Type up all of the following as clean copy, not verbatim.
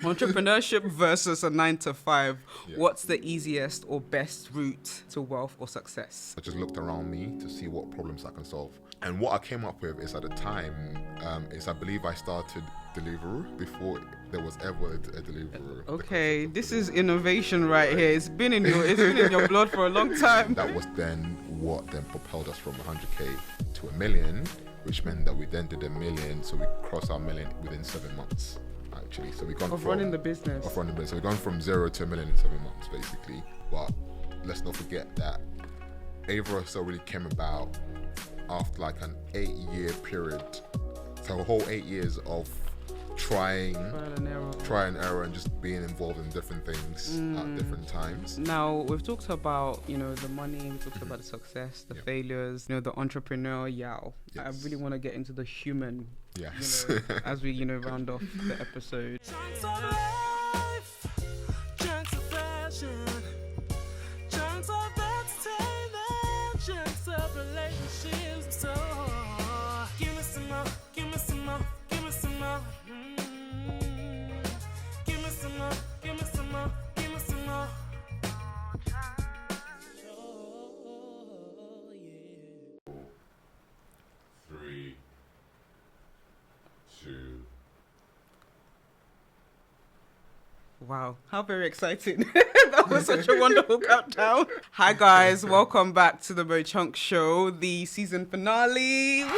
Entrepreneurship versus a 9 to 5. Yeah. What's the easiest or best route to wealth or success? I just looked around me to see what problems I can solve. And what I came up with is, at the time, I believe I started Deliveroo before there was ever a Deliveroo. Okay, this is innovation right here. It's been in your blood for a long time. That was then what then propelled us from 100k to $1 million, which meant that we then did $1 million, so we crossed our $1 million within 7 months. Actually, so we've gone Of running the business. So we've gone from 0 to $1 million in 7 months, basically. But let's not forget that Ava Estell really came about after like an 8-year period. So a whole 8 years of try and error and just being involved in different things at different times. Now, we've talked about, the money, we've talked about the success, the failures, the entrepreneur, Yaw. Yes. I really want to get into the human, Yes. as we, round off the episode. Chunks of life, chunks of passion, chunks of entertainment, chunks of relationships. So give me some more, give me some more, give me some more. Give me some more, give me some more, give me some more. Oh, yeah. 3, 2. Wow, how very exciting. That was such a wonderful countdown. Hi guys, welcome back to the Mo Chunk Show, the season finale. Woo!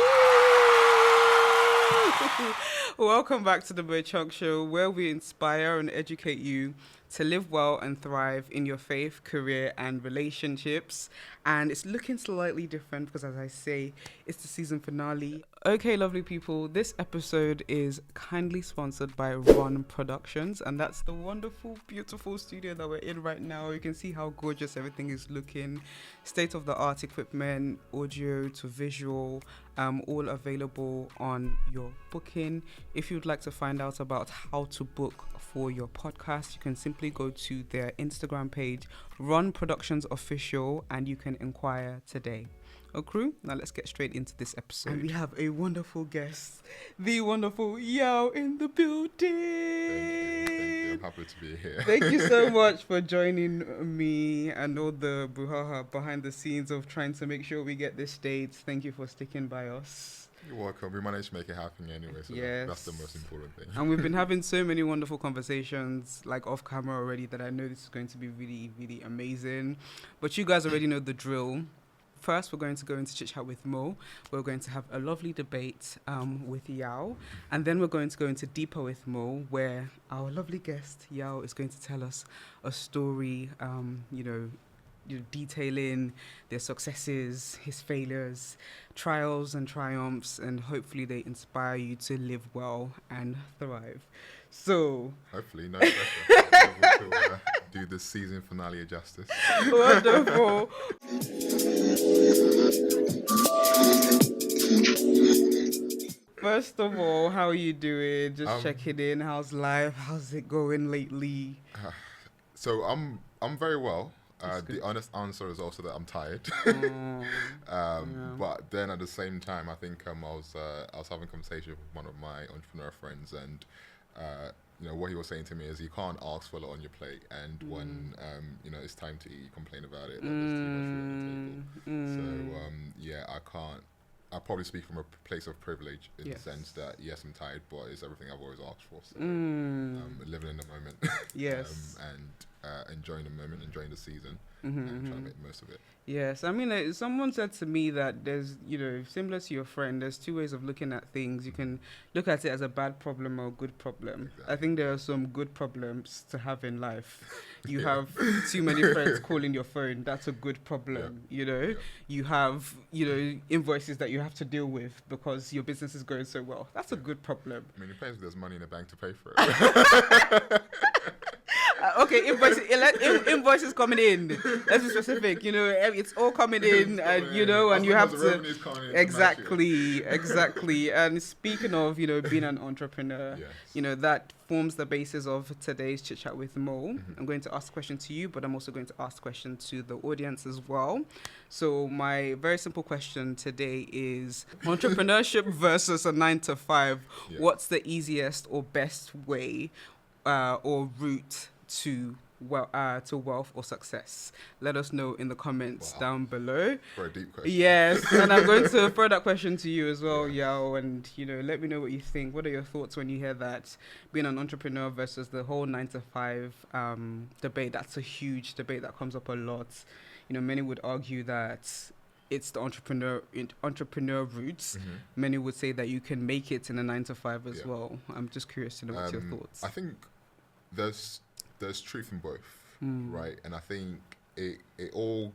Welcome back to the Mo Chunk Show, where we inspire and educate you to live well and thrive in your faith, career, and relationships. And it's looking slightly different because, as I say, it's the season finale. Okay, lovely people, this episode is kindly sponsored by Run Productions, and that's the wonderful, beautiful studio that we're in right now. You can see how gorgeous everything is looking. State-of-the-art equipment, audio to visual, all available on your booking. If you'd like to find out about how to book for your podcast, you can simply go to their Instagram page, Run Productions Official, and you can inquire today. Crew, now let's get straight into this episode. And we have a wonderful guest, the wonderful Yaw in the building. Thank you. I'm happy to be here. Thank you so much for joining me and all the brouhaha behind the scenes of trying to make sure we get this date. Thank you for sticking by us. You're welcome. We managed to make it happen anyway, so Yes. that's the most important thing. And we've been having so many wonderful conversations, like off camera already, that I know this is going to be really, really amazing. But you guys already know the drill. First, we're going to go into ChitChatWithMo. We're going to have a lovely debate with Yaw. And then we're going to go into Deeper with Mo, where our lovely guest, Yaw, is going to tell us a story, detailing their successes, his failures, trials and triumphs, and hopefully they inspire you to live well and thrive. So, Hopefully, no pressure. Able to do the season finale justice. wonderful. First of all, how are you doing? Just checking in. How's life? How's it going lately? So I'm very well. The honest answer is also that I'm tired. But then at the same time, I think I was having a conversation with one of my entrepreneur friends, and what he was saying to me is you can't ask for a lot on your plate, and when it's time to eat, you complain about it. Like there's too much food on the table. So I can't. I probably speak from a place of privilege in the sense that yes, I'm tired, but it's everything I've always asked for. So living in the moment, Yes. and enjoying the moment, enjoying the season, and trying to make the most of it. Yes, I mean, someone said to me that there's, similar to your friend, there's two ways of looking at things. You can look at it as a bad problem or a good problem. Exactly. I think there are some good problems to have in life. You have too many friends calling your phone. That's a good problem, You have, invoices that you have to deal with because your business is going so well. That's a good problem. I mean, it depends if there's money in the bank to pay for it. Okay, invoices coming in. Let's be specific. It's all coming in, and and you have to exactly. And speaking of, being an entrepreneur, Yes. that forms the basis of today's Chit Chat with Mo. I'm going to ask a question to you, but I'm also going to ask a question to the audience as well. So my very simple question today is entrepreneurship versus a 9 to 5. Yeah. What's the easiest or best way or route to wealth or success? Let us know in the comments down below. For a deep question. Yes, and I'm going to throw that question to you as well, Yeah. Yaw, and let me know what you think. What are your thoughts when you hear that being an entrepreneur versus the whole 9 to 5 debate? That's a huge debate that comes up a lot. Many would argue that it's the entrepreneur route. Many would say that you can make it in a 9 to 5 as well. I'm just curious to know what's your thoughts. I think there's truth in both, right? And I think it all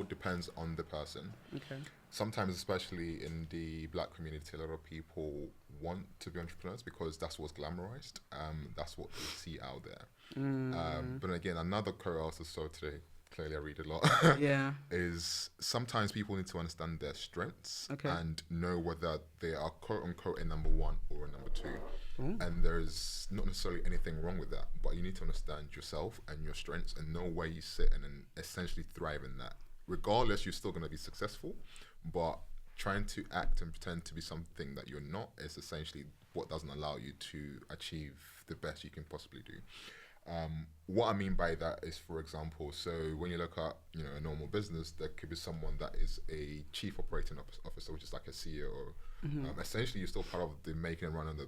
depends on the person. Okay. Sometimes, especially in the Black community, a lot of people want to be entrepreneurs because that's what's glamorized. That's what they see out there. But again, another quote I also saw today, clearly I read a lot, Yeah. is sometimes people need to understand their strengths and know whether they are quote unquote a number one or a number two. And there's not necessarily anything wrong with that, but you need to understand yourself and your strengths and know where you sit and then essentially thrive in that. Regardless, you're still going to be successful, but trying to act and pretend to be something that you're not is essentially what doesn't allow you to achieve the best you can possibly do. What I mean by that is, for example, so when you look at a normal business, there could be someone that is a chief operating officer, which is like a CEO. Essentially, you're still part of the making and running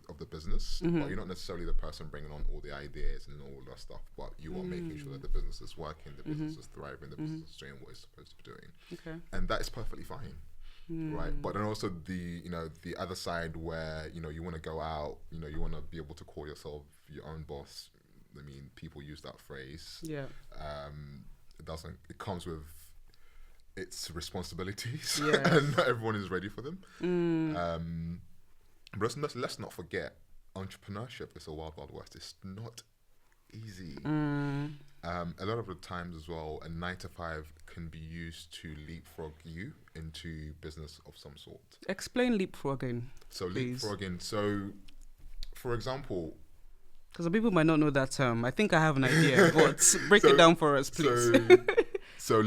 of the business, but you're not necessarily the person bringing on all the ideas and all that stuff. But you are making sure that the business is working, the business is thriving, the business is doing what it's supposed to be doing, and that is perfectly fine. Right, but then also the other side where you want to go out, you want to be able to call yourself your own boss. I mean, people use that phrase. Yeah. It comes with its responsibilities, and not everyone is ready for them. But let's not forget, entrepreneurship is a wild west. It's not easy. A lot of the times as well, a 9 to 5 can be used to leapfrog you into business of some sort. Explain leapfrogging. So leapfrogging. So, for example, because some people might not know that term. I think I have an idea, but break it down for us, please. So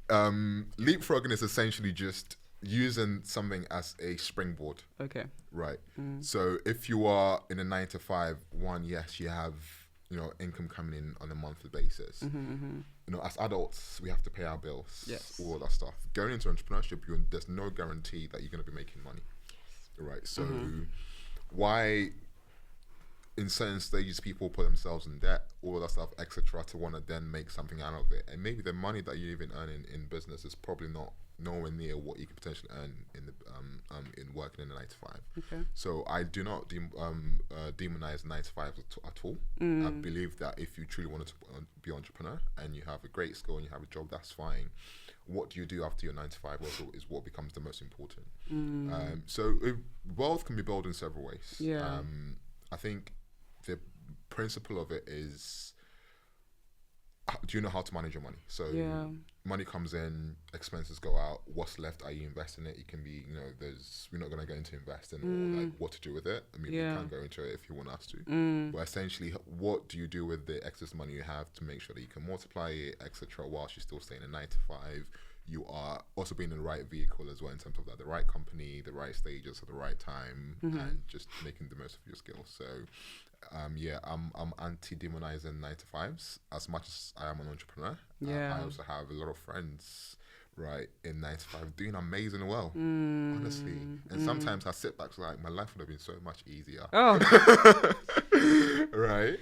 leapfrogging is essentially just using something as a springboard. Okay. Right. So if you are in a 9 to 5, yes, you have income coming in on a monthly basis. As adults, we have to pay our bills. Yes. All that stuff. Going into entrepreneurship, there's no guarantee that you're going to be making money. Yes. Right. So why, in certain stages, people put themselves in debt, all that stuff, etc., to want to then make something out of it. And maybe the money that you even earn in business is probably nowhere near what you could potentially earn in working in a 9 to 5. Okay. So I do not demonize 9 to 5 at all. I believe that if you truly wanted to be an entrepreneur and you have a great skill and you have a job, that's fine. What do you do after your 9 to 5 also is what becomes the most important. So wealth can be built in several ways. Yeah. I think the principle of it is, do you know how to manage your money? So money comes in, expenses go out. What's left? Are you investing it? It can be, we're not going to go into investing or like what to do with it. I mean, we can go into it if you want us to. But essentially, what do you do with the excess money you have to make sure that you can multiply it, etc., whilst you're still staying in 9 to 5? You are also being in the right vehicle as well, in terms of that, the right company, the right stages at the right time, and just making the most of your skills. So, I'm anti-demonizing 9 to 5s as much as I am an entrepreneur. I also have a lot of friends, right, in 9 to 5 doing amazing well, honestly. And sometimes I sit back like, my life would have been so much easier. Oh. Right?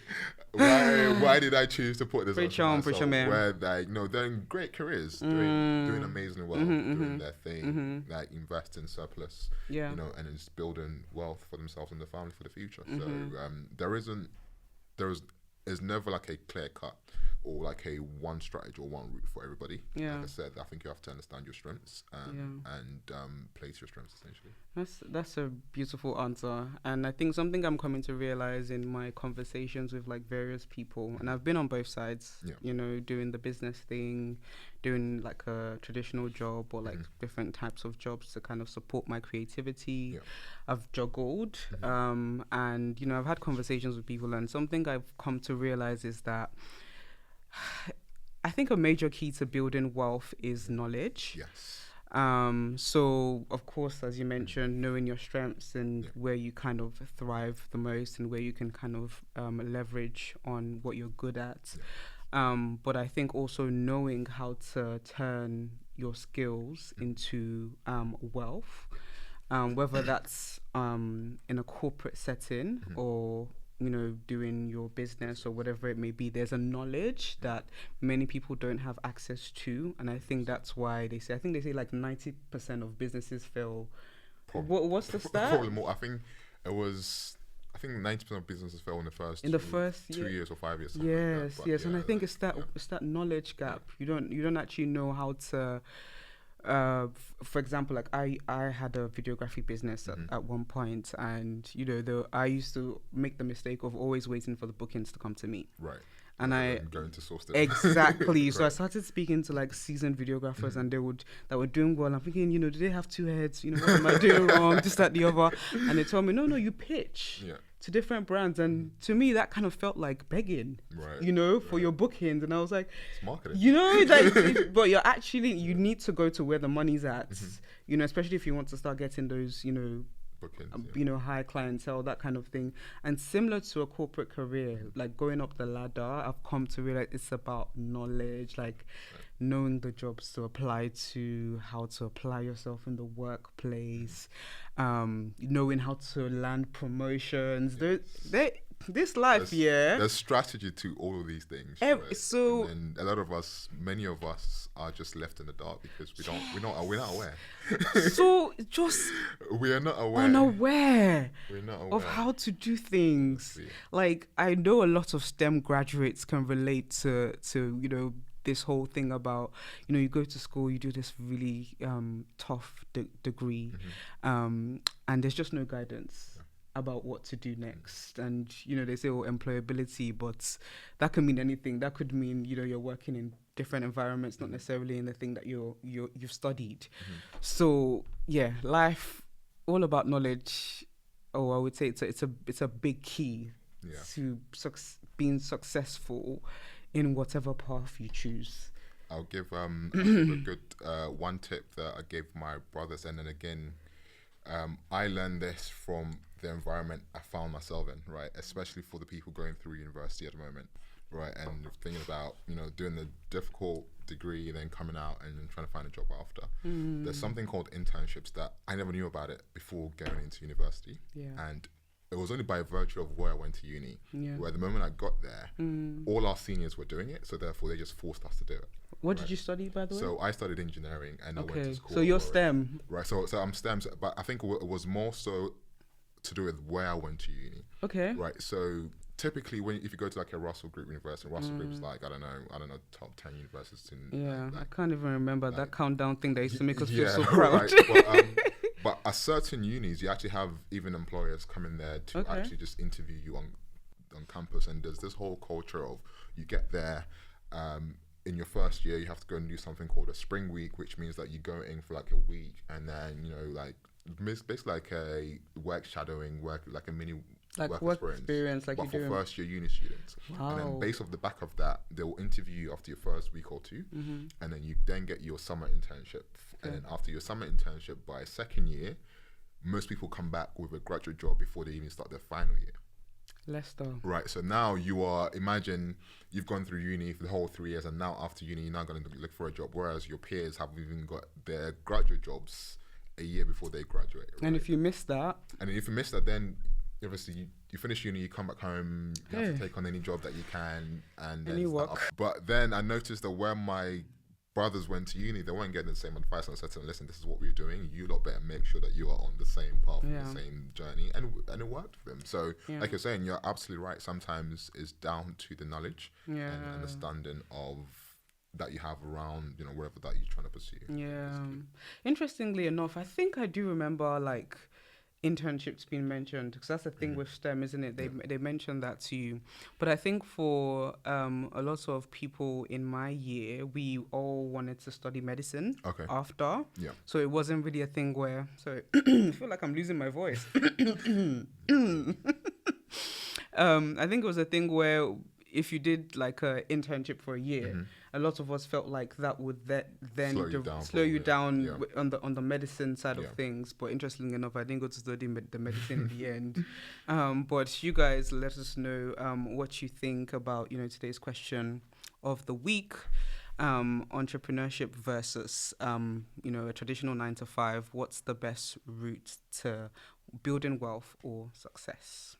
Why did I choose to put this on myself? Where they're in great careers, doing amazing well, doing their thing, like invest in surplus, and just building wealth for themselves and their family for the future. So there's never like a clear cut or like a one strategy or one route for everybody. Yeah. Like I said, I think you have to understand your strengths and play to your strengths, essentially. That's a beautiful answer. And I think something I'm coming to realize in my conversations with like various people, and I've been on both sides, doing the business thing, doing like a traditional job or like different types of jobs to kind of support my creativity. Yeah. I've juggled and, I've had conversations with people, and something I've come to realize is that I think a major key to building wealth is knowledge. Yes. So of course, as you mentioned, knowing your strengths and where you kind of thrive the most and where you can kind of leverage on what you're good at. But I think also knowing how to turn your skills into wealth, whether that's in a corporate setting or doing your business or whatever it may be. There's a knowledge that many people don't have access to, and I think that's why they say like 90% of businesses fail. What's the stat? Probably more. I think 90% of businesses fail in the first 2 years or 5 years. Yes, like yes, and I think it's that knowledge gap. You don't actually know how to. For example, like I had a videography business at one point, and I used to make the mistake of always waiting for the bookings to come to me. Right. And I'm going to source them. Exactly. Right. So I started speaking to like seasoned videographers, and that were doing well. I'm thinking, do they have two heads? What am I doing wrong? Just that the other. And they told me, no, you pitch. Yeah. To different brands, and to me that kind of felt like begging, right, for your bookings, and I was like, it's marketing, but you need to go to where the money's at, especially if you want to start getting those, bookings, high clientele, that kind of thing. And similar to a corporate career, like going up the ladder, I've come to realize it's about knowledge, like knowing the jobs to apply to, how to apply yourself in the workplace, knowing how to land promotions. This life, there's strategy to all of these things. Right? So, and many of us are just left in the dark because we're not aware. So just we are not aware. Unaware We're not aware of how to do things. Like I know a lot of STEM graduates can relate to this whole thing about you go to school, you do this really tough degree, and there's just no guidance about what to do next. And they say employability, but that can mean anything. That could mean you're working in different environments, not necessarily in the thing that you've studied. So life all about knowledge. I would say it's a big key to being successful in whatever path you choose. I'll give a good one tip that I gave my brothers, and then again, I learned this from the environment I found myself in, right? Especially for the people going through university at the moment, right? And thinking about doing the difficult degree and then coming out and then trying to find a job after. There's something called internships that I never knew about it before going into university, and it was only by virtue of where I went to uni, where the moment I got there, all our seniors were doing it, so therefore they just forced us to do it. What did you study, by the way? So I studied engineering, and I went to school. So you're STEM, right? So I'm STEM, but I think it was more so to do with where I went to uni. Okay. Right. So typically, if you go to like a Russell Group university, Russell Group's like I don't know, top 10 universities in. I can't even remember that countdown thing that used to make us feel so proud. Right. But at certain unis, you actually have even employers coming there to actually just interview you on campus, and there's this whole culture of you get there. In your first year, you have to go and do something called a spring week, which means that you go in for like a week, and then basically like a work, like a mini work experience like but for first year uni students. Wow. And then based off the back of that, they will interview you after your first week or two, and then you then get your summer internship. And then after your summer internship, by second year, most people come back with a graduate job before they even start their final year. Leicester. Right, so now imagine you've gone through uni for the whole 3 years, and now after uni you're now going to look for a job, whereas your peers have even got their graduate jobs a year before they graduate. Right? And if you miss that, then obviously you finish uni, you come back home, you have to take on any job that you can, and then any work. But then I noticed that when my brothers went to uni, they weren't getting the same advice, and I said to them, listen, this is what we're doing, you lot better make sure that you are on the same path, the same journey, and it worked for them. So like you're saying, you're absolutely right, sometimes it's down to the knowledge and understanding of that you have around whatever that you're trying to pursue. Interestingly enough, I think I do remember like internships being mentioned, because that's the thing with STEM, isn't it? They mentioned that to you. But I think for a lot of people in my year, we all wanted to study medicine after. So it wasn't really a thing where, sorry, I feel like I'm losing my voice. I think it was a thing where if you did like a internship for a year, a lot of us felt like that would then slow you down on the medicine side of things. But interestingly enough, I didn't go to study the medicine in the end. But you guys let us know what you think about, today's question of the week. Entrepreneurship versus, a traditional 9-to-5. What's the best route to building wealth or success?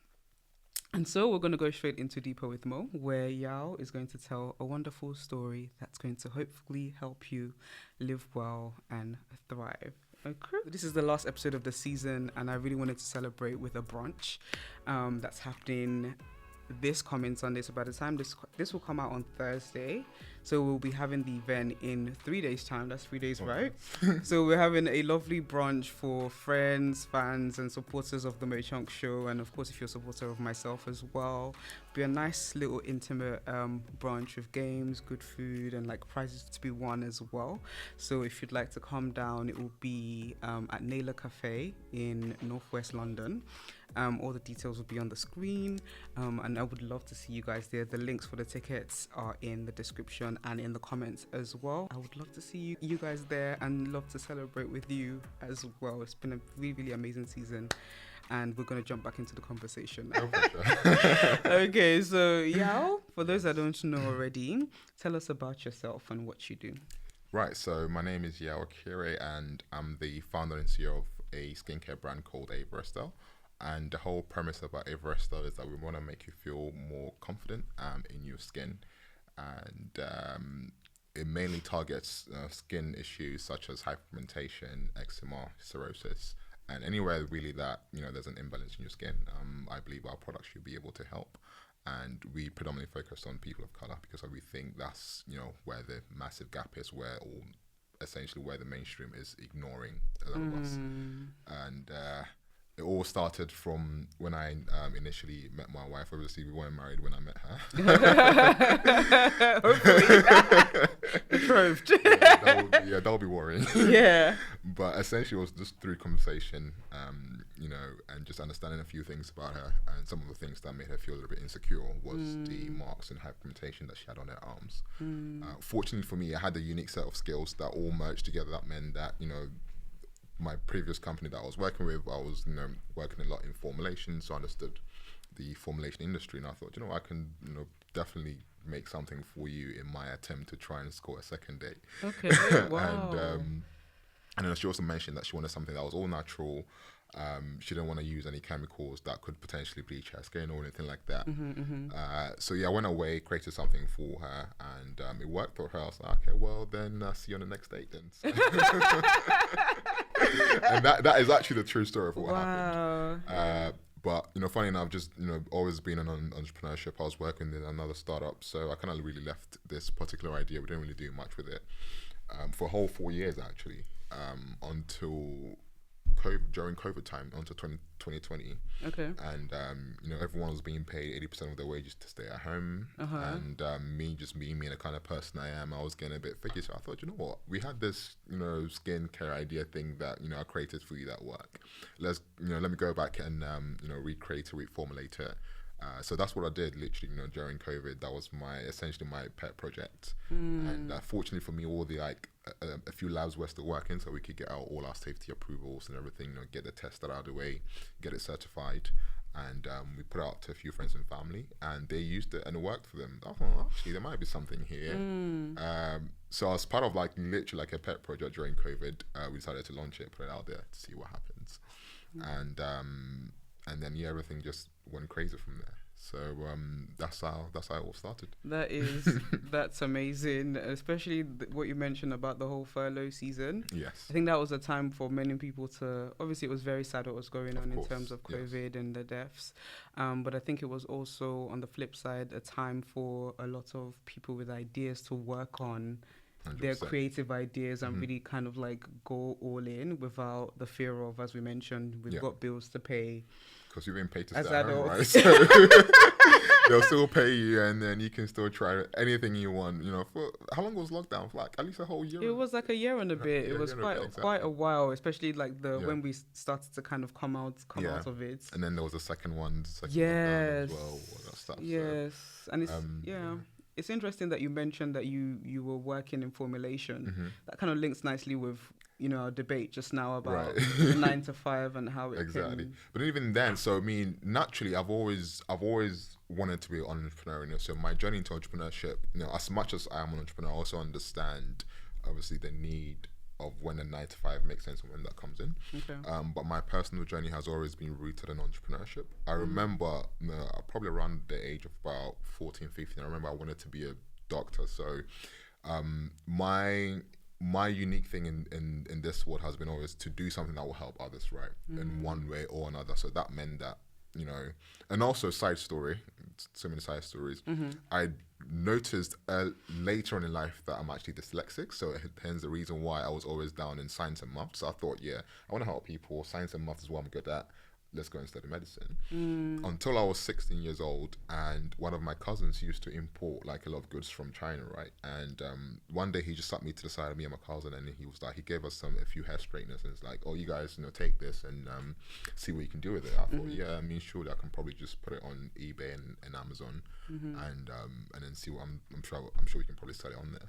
And so we're going to go straight into Deeper with Mo, where Yaw is going to tell a wonderful story that's going to hopefully help you live well and thrive. Okay. This is the last episode of the season, and I really wanted to celebrate with a brunch that's happening this coming Sunday. So by the time this will come out on Thursday, so we'll be having the event in 3 days time. That's 3 days, right? So we're having a lovely brunch for friends, fans and supporters of the Mo Chunk Show, and of course if you're a supporter of myself as well. Be a nice little intimate brunch with games, good food, and like prizes to be won as well. So if you'd like to come down, it will be at Naylor Cafe in Northwest London. All the details will be on the screen, and I would love to see you guys there. The links for the tickets are in the description and in the comments as well. I would love to see you guys there and love to celebrate with you as well. It's been a really, really amazing season, and we're going to jump back into the conversation now. Okay, so Yaw, for those that don't know already, tell us about yourself and what you do. Right, so my name is Yaw Okyere, and I'm the founder and CEO of a skincare brand called Ava Estell. And the whole premise about Ava Estell is that we want to make you feel more confident in your skin. And it mainly targets skin issues such as hyperpigmentation, eczema, cirrhosis, and anywhere really that, there's an imbalance in your skin. I believe our product should be able to help. And we predominantly focus on people of color because we think that's, where the massive gap is, where the mainstream is ignoring a lot of us. And it all started from when I initially met my wife. Obviously, we weren't married when I met her. Hopefully. Betrothed. That would be worrying. Yeah. But essentially, it was just through conversation, and just understanding a few things about her. And some of the things that made her feel a little bit insecure was the marks and hyperpigmentation that she had on her arms. Fortunately for me, I had a unique set of skills that all merged together. That meant that, my previous company that I was working with, I was working a lot in formulation, so I understood the formulation industry, and I thought, I can definitely make something for you in my attempt to try and score a second date. Okay, wow. And then she also mentioned that she wanted something that was all natural. She didn't want to use any chemicals that could potentially bleach her skin or anything like that. So I went away, created something for her, and it worked for her. I was like, okay, well then see you on the next date then. So and that is actually the true story of what happened. But funny enough, just always been on entrepreneurship. I was working in another startup, so I kind of really left this particular idea. We didn't really do much with it for a whole 4 years actually, until during COVID time, until 2020. Okay. And everyone was being paid 80% of their wages to stay at home. And me being the kind of person I am, I was getting a bit fidgety. So I thought, what? We had this skin care idea thing that I created for you that work. Let me go back and recreate it, reformulate it. So that's what I did literally, during COVID. That was essentially my pet project. And fortunately for me, all the a few labs were still working, so we could get out all our safety approvals and everything, get the test out of the way, get it certified. And we put it out to a few friends and family, and they used it and it worked for them. I thought, actually, there might be something here. So as part of literally a pet project during COVID, we decided to launch it, put it out there to see what happens. And then everything just went crazy from there. So that's how it all started. That's amazing, especially what you mentioned about the whole furlough season. Yes, I think that was a time for many people to, obviously it was very sad what was going on in terms of COVID and the deaths, but I think it was also on the flip side a time for a lot of people with ideas to work on 100%. Their creative ideas and really kind of go all in without the fear of, as we mentioned, we've got bills to pay. Because you've been paid to stay at home, right? they'll still pay you, and then you can still try anything you want. You know, for how long was lockdown? For like at least a whole year. It was like a year and a bit. Yeah, It was a year and a bit, exactly. quite a while, especially like Yeah. when we started to kind of come out of it. And then there was the second one, Yes. lockdown as well. All that stuff. Yes, and it's Um, it's interesting that you mentioned that you were working in formulation. That kind of links nicely with our debate just now about the 9 to 5 and how it Exactly. can... But even then, so I mean, naturally, I've always wanted to be an entrepreneur. So my journey into entrepreneurship, as much as I am an entrepreneur, I also understand obviously the need of when a 9 to 5 makes sense and when that comes in. Okay. But my personal journey has always been rooted in entrepreneurship. I remember probably around the age of about 14, 15, I remember I wanted to be a doctor. So my unique thing in this world has been always to do something that will help others, right? In one way or another. So that meant that, and also side story, so many side stories. I noticed later on in life that I'm actually dyslexic, so hence the reason why I was always down in science and maths. So I thought, I want to help people. Science and maths is what I'm good at. Let's go and study medicine. Until I was 16 years old, and one of my cousins used to import like a lot of goods from China, right? And one day he just sat me to the side of me and my cousin, and he gave us a few hair straighteners, and it's like, oh, you guys, take this and see what you can do with it. I thought, surely I can probably just put it on eBay and Amazon, and then see what I'm sure we can probably sell it on there.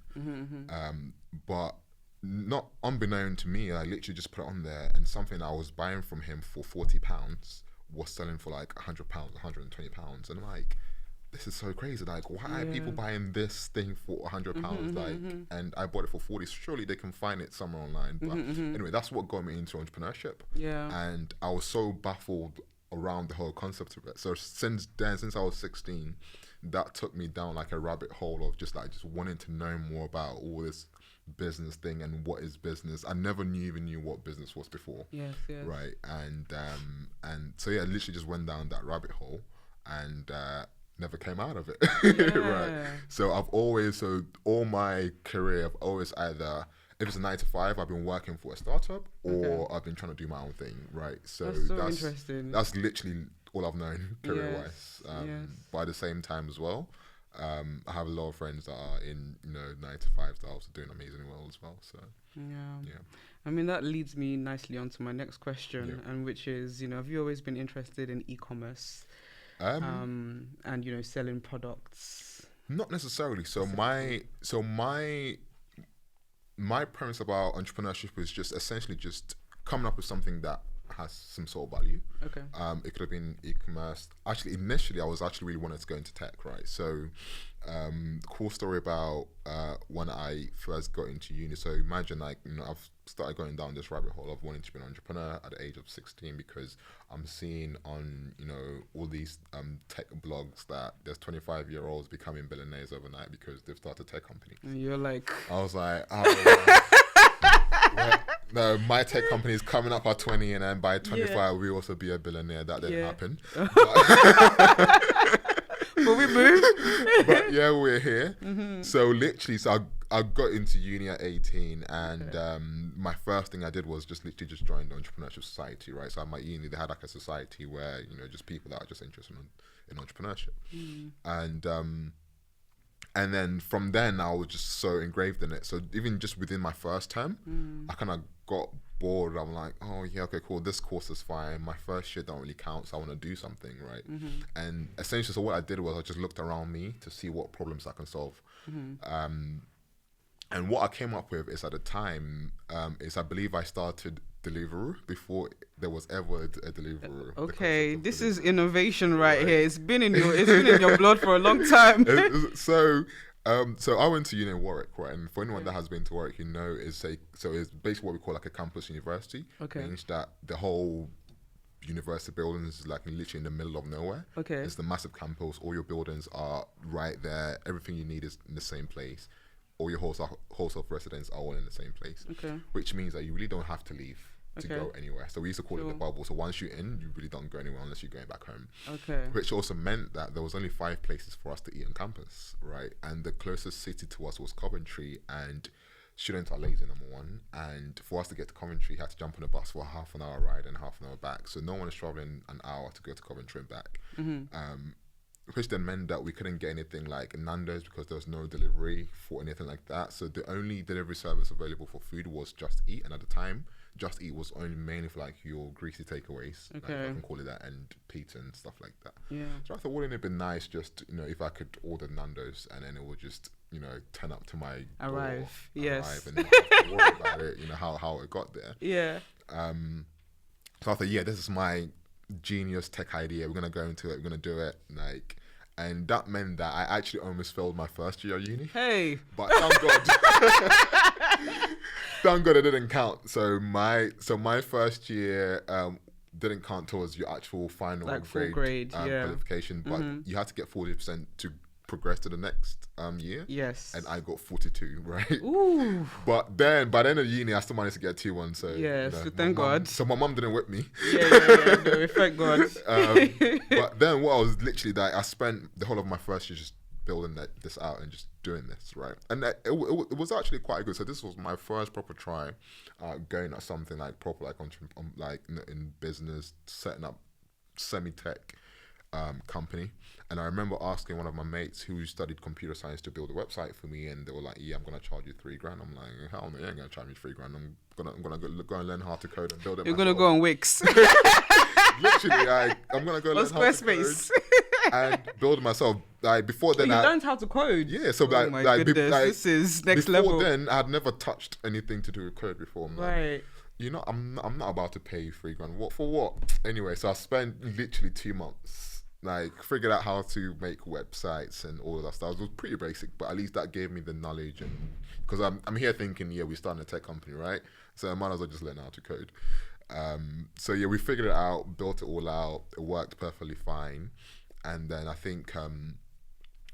But not unbeknown to me, I literally just put it on there, and something I was buying from him for £40 was selling for like £100, £120, and I'm like, this is so crazy. Like, why are people buying this thing for £100? And I bought it for 40. Surely they can find it somewhere online. But anyway, that's what got me into entrepreneurship. Yeah. And I was so baffled around the whole concept of it. So since I was 16, that took me down like a rabbit hole of just wanting to know more about all this business thing and what is business. I never even knew what business was before. Yes. Right. And so I literally just went down that rabbit hole and never came out of it. Right. So all my career I've always either, if it's a 9 to 5, I've been working for a startup or I've been trying to do my own thing. Right. So that's interesting. That's literally all I've known career wise. But at the same time as well, I have a lot of friends that are in 9 to 5 that are also doing amazingly well as well. So I mean, that leads me nicely onto my next question, and which is, have you always been interested in e-commerce and selling products? Not necessarily. So my premise about entrepreneurship is just essentially just coming up with something that has some sort of value. Okay. It could have been e-commerce. Actually, initially, I was actually really wanted to go into tech, right? So, cool story about when I first got into uni. So imagine I've started going down this rabbit hole of wanting to be an entrepreneur at the age of 16 because I'm seeing on all these tech blogs that there's 25-year-olds becoming billionaires overnight because they've started a tech company. And you're like, I was like, oh. No, my tech company is coming up at 20, and then by 25 we also be a billionaire. That didn't happen. But we moved. But we're here. So literally, I got into uni at 18, and my first thing I did was just join the Entrepreneurship Society, right? So at my uni, they had like a society where just people that are just interested in entrepreneurship, and then from then I was just so engraved in it. So even just within my first term, I kind of got bored. I'm like, oh yeah, okay, cool. This course is fine. My first year don't really count, so I want to do something, right? And essentially, so what I did was I just looked around me to see what problems I can solve. And what I came up with is at the time is I believe I started Deliveroo before there was ever a Deliveroo. Okay, this is innovation right here. It's been in your blood for a long time. So I went to uni in Warwick, right? And for anyone that has been to Warwick, it's basically what we call like a campus university. Okay. It means that the whole university buildings is like literally in the middle of nowhere. Okay. It's the massive campus. All your buildings are right there. Everything you need is in the same place. All your wholesale residents are all in the same place. Okay. Which means that you really don't have to leave to go anywhere. So we used to call it the bubble. So once you're in, you really don't go anywhere unless you're going back home. Okay. Which also meant that there was only 5 places for us to eat on campus, right? And the closest city to us was Coventry, and students are lazy, number one. And for us to get to Coventry, you had to jump on a bus for a half an hour ride and half an hour back. So no one is traveling an hour to go to Coventry and back. which then meant that we couldn't get anything like Nando's because there was no delivery for anything like that. So the only delivery service available for food was Just Eat, and at the time, Just Eat was only mainly for like your greasy takeaways, like, if I can call it that, and pizza and stuff like that. Yeah. So I thought, wouldn't it be nice just, you know, if I could order Nando's and then it would just, you know, turn up to my Arrive. door, Yes. and not have to worry about it, you know, how it got there. Yeah. So I thought, yeah, this is my genius tech idea. We're gonna go into it. We're gonna do it. Like, and that meant that I actually almost failed my first year of uni. Hey. But thank God, thank God it didn't count. So my first year didn't count towards your actual final Like full grade, yeah. qualification. But you had to get 40% to progress to the next year. Yes. And I got 42, right? Ooh. But then by the end of uni, I still managed to get a 2-1. So Yes, you know, so thank God. So my mum didn't whip me. Yeah. No, thank God. But then what I was literally like, I spent the whole of my first year just building this out and just doing this, right? And it was actually quite good. So this was my first proper try going at something like proper, like in business, setting up semi-tech company. And I remember asking one of my mates who studied computer science to build a website for me, and they were like, "Yeah, I'm gonna charge you $3,000." I'm like, "Hell no, you ain't gonna charge me $3,000. I'm gonna go and learn how to code and build it." You're gonna go on Wix. Literally, I'm gonna go learn how to Squarespace. code and build it myself. Like before then, You I learned how to code. yeah. So Oh my goodness, this is next before level. then, I had never touched anything to do with code before. I'm like, Right. you know, I'm not about to pay you $3,000. What for? What? Anyway, so I spent literally 2 months. Like, figured out how to make websites and all of that stuff. It was pretty basic, but at least that gave me the knowledge. And because I'm here thinking, yeah, we're starting a tech company, right? So I might as well just learn how to code. So yeah, we figured it out, built it all out. It worked perfectly fine. And then I think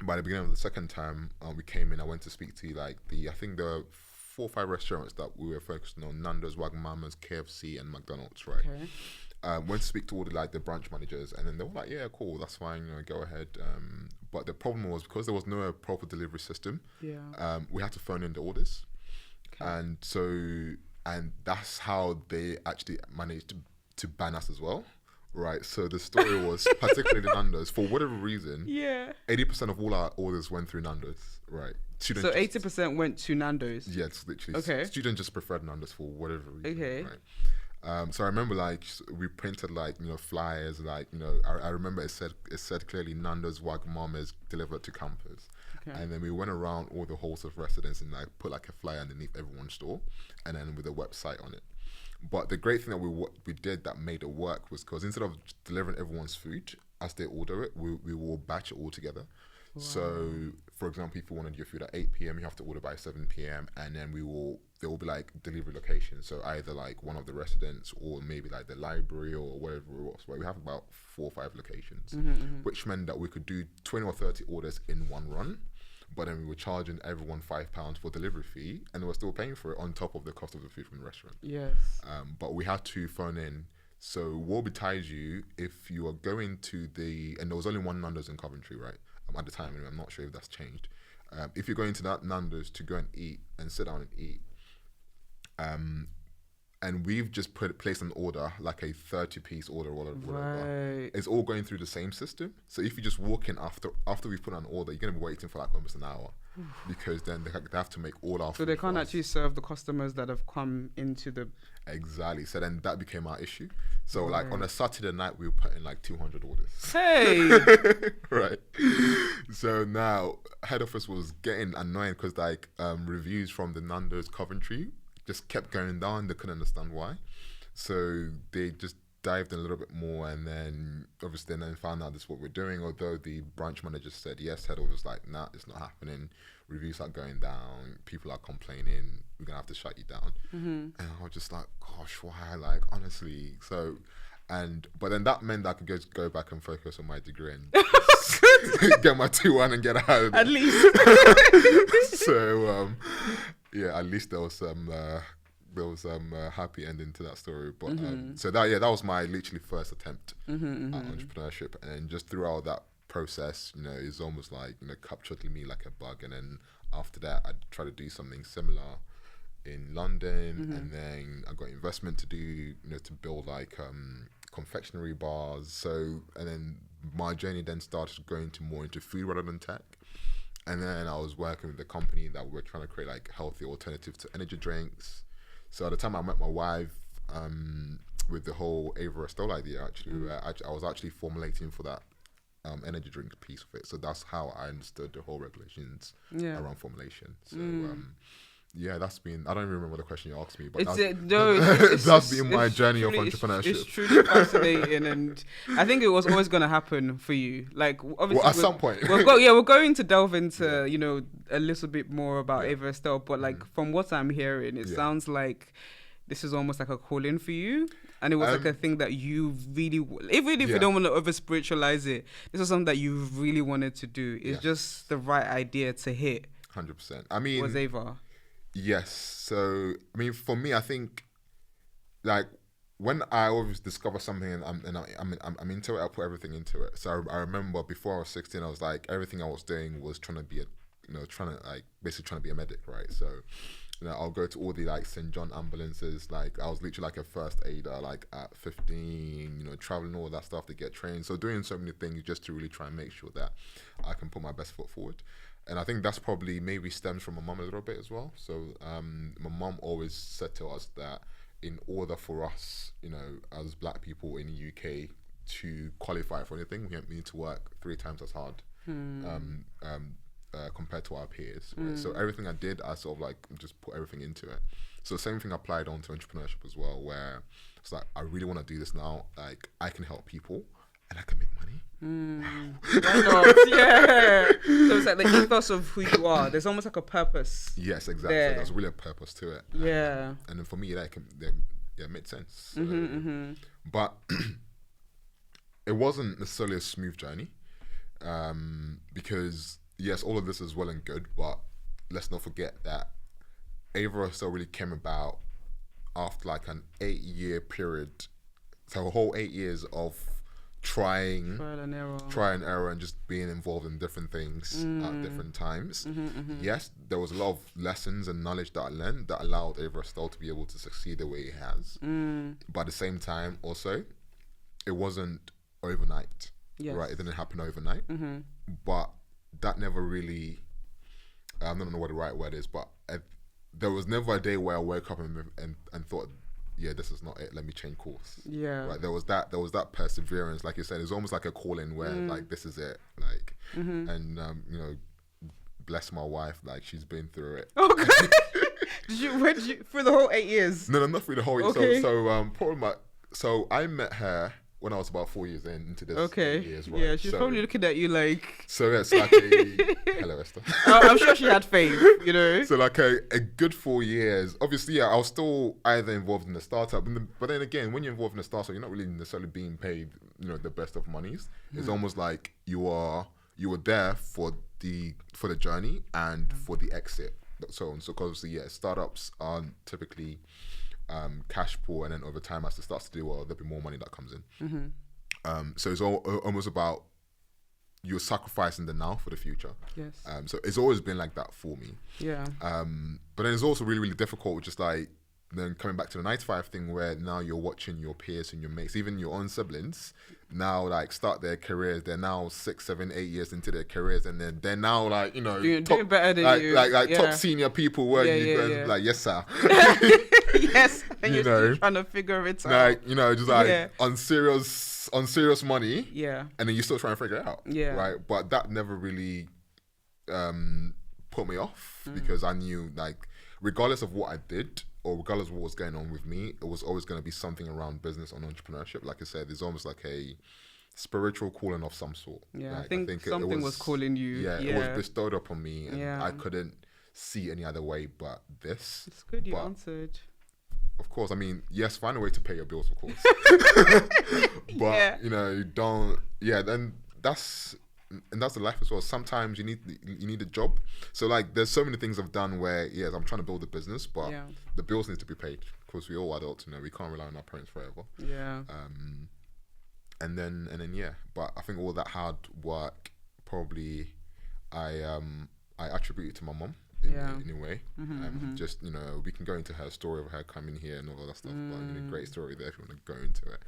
by the beginning of the second time we came in, I went to speak to I think there were 4 or 5 restaurants that we were focusing on: Nando's, Wagamama's, KFC, and McDonald's, right? Okay. Went to speak to all the brunch managers, and then they were like, "Yeah, cool, that's fine, you know, go ahead." But the problem was, because there was no proper delivery system, we had to phone in the orders, and that's how they actually managed to ban us as well, right? So the story was, particularly Nando's, for whatever reason, 80% of all our orders went through Nando's, right? So 80% went to Nando's. Yeah, it's literally. Okay. Students just preferred Nando's for whatever reason. Okay. Right? So I remember we printed flyers, I remember it said clearly Nando's Wagamama's delivered to campus. Okay. And then we went around all the halls of residence and put a flyer underneath everyone's store, and then with a website on it. But the great thing that we did that made it work was because instead of delivering everyone's food as they order it, we will batch it all together. Wow. So, for example, if you wanted your food at 8 p.m, you have to order by 7 p.m, and then there will be delivery locations. So either one of the residents or maybe the library or whatever it was. Right? We have about 4 or 5 locations, which meant that we could do 20 or 30 orders in one run. But then we were charging everyone £5 for delivery fee, and we were still paying for it on top of the cost of the food from the restaurant. Yes. But we had to phone in. So what betides you if you are going to and there was only one Nando's in Coventry, right? At the time, I'm not sure if that's changed. If you're going to that Nando's to go and eat and sit down and eat, and we've just placed an order, like a 30-piece order or whatever. Right. It's all going through the same system. So if you just walk in after we put an order, you're going to be waiting for almost an hour, because then they have to make all our food. So they can't actually serve the customers that have come into the... Exactly. So then that became our issue. So on a Saturday night, we were putting 200 orders. Hey! Right. So now head office was getting annoying because reviews from the Nando's Coventry just kept going down. They couldn't understand why. So they just dived in a little bit more, and then obviously then found out this is what we're doing. Although the branch manager said yes, head office was like, nah, it's not happening. Reviews are going down. People are complaining. We're going to have to shut you down. And I was just like, gosh, why? Honestly. So, but then that meant that I could just go back and focus on my degree and get my 2-1 and get out of it. At least. So, yeah, at least there was some happy ending to that story. But so that was my literally first attempt at entrepreneurship, and then just throughout that process, it's almost captured me like a bug. And then after that, I tried to do something similar in London, and then I got investment to do, to build confectionery bars. So, and then my journey then started going to more into food rather than tech. And then I was working with a company that were trying to create like healthy alternatives to energy drinks. So at the time I met my wife, with the whole Ava Estell idea, actually, I was actually formulating for that energy drink piece of it. So that's how I understood the whole regulations around formulation. So yeah, that's been, I don't even remember the question you asked me, but that's been my journey of entrepreneurship. It's truly fascinating, and I think it was always going to happen for you. Like, obviously, at some point. we're going to delve into, you know, a little bit more about Ava Estell, but like from what I'm hearing, it sounds like this is almost like a calling for you. And it was like a thing that you really, even if you don't want to over spiritualize it, this is something that you really wanted to do. It's just the right idea to hit. 100%. I mean, was Ava. Yes. So, I mean, for me, I think, like, when I always discover something and I'm into it, I put everything into it. So I remember before I was 16, I was like, everything I was doing was trying to be basically trying to be a medic, right? So, you know, I'll go to all the like St. John ambulances. Like, I was literally like a first aider, like at 15, you know, traveling all that stuff to get trained. So doing so many things just to really try and make sure that I can put my best foot forward. And I think that's probably maybe stems from my mum a little bit as well. So my mum always said to us that in order for us, you know, as black people in the UK to qualify for anything, we need to work 3 times as hard compared to our peers. Right? So everything I did, I sort of like just put everything into it. So the same thing applied onto entrepreneurship as well, where it's like, I really want to do this now. Like, I can help people and I can make money. Why not? Yeah. So it's like the ethos of who you are. There's almost like a purpose. Yes, exactly. So there's really a purpose to it. Yeah. And then for me, that it made sense. So, but it wasn't necessarily a smooth journey, because yes, all of this is well and good, but let's not forget that Ava Estell really came about after like an 8-year period. So a whole 8 years of trial and error and just being involved in different things at different times. Yes, there was a lot of lessons and knowledge that I learned that allowed Ava Estell to be able to succeed the way it has. But at the same time, also, it wasn't overnight. Right? It didn't happen overnight. But that never really, I don't know what the right word is, but there was never a day where I woke up and thought, yeah, this is not it, let me change course. Yeah. Right. There was that perseverance, like you said, it's almost like a calling where like, this is it. Like, and you know, bless my wife, like she's been through it. Okay. Did you through the whole 8 years? No, not through the whole 8 years. Okay. So I met her when I was about 4 years into this. Okay. Years, right? Yeah, she's probably looking at you like. So it's like hello, Esther. I'm sure she had faith, you know. So like a good 4 years. Obviously, yeah, I was still either involved in the startup, but then again, when you're involved in a startup, you're not really necessarily being paid, you know, the best of monies. It's almost like you were there for the journey and for the exit. So on. So obviously, yeah, startups are typically cash poor, and then over time, as it starts to do well, there'll be more money that comes in. So it's almost about you're sacrificing the now for the future. Yes. So it's always been like that for me. Yeah. But then it's also really, really difficult, just like then coming back to the 9-to-5 thing, where now you're watching your peers and your mates, even your own siblings, now like start their careers. They're now 6, 7, 8 years into their careers, and then they're now like, you know, doing better than you. Like top senior people where like, yes sir. Yes, and you're still trying to figure it out. Like, you know, just like on serious money. Yeah. And then you're still trying to figure it out. Yeah. Right. But that never really put me off, because I knew, like, regardless of what I did or regardless of what was going on with me, it was always going to be something around business and entrepreneurship. Like I said, there's almost like a spiritual calling of some sort. Yeah, like, I think something was calling you. Yeah, it was bestowed upon me, and I couldn't see any other way but this. It's good you answered. Of course, I mean, yes, find a way to pay your bills, of course. But you know, then that's the life as well. Sometimes you need a job. So like, there's so many things I've done where I'm trying to build a business, but the bills need to be paid. Of course, we all adults, you know, we can't rely on our parents forever. Yeah. And then but I think all that hard work probably I attribute it to my mom. in a way. Just, you know, we can go into her story of her coming here and all that stuff, but, you know, great story there if you want to go into it.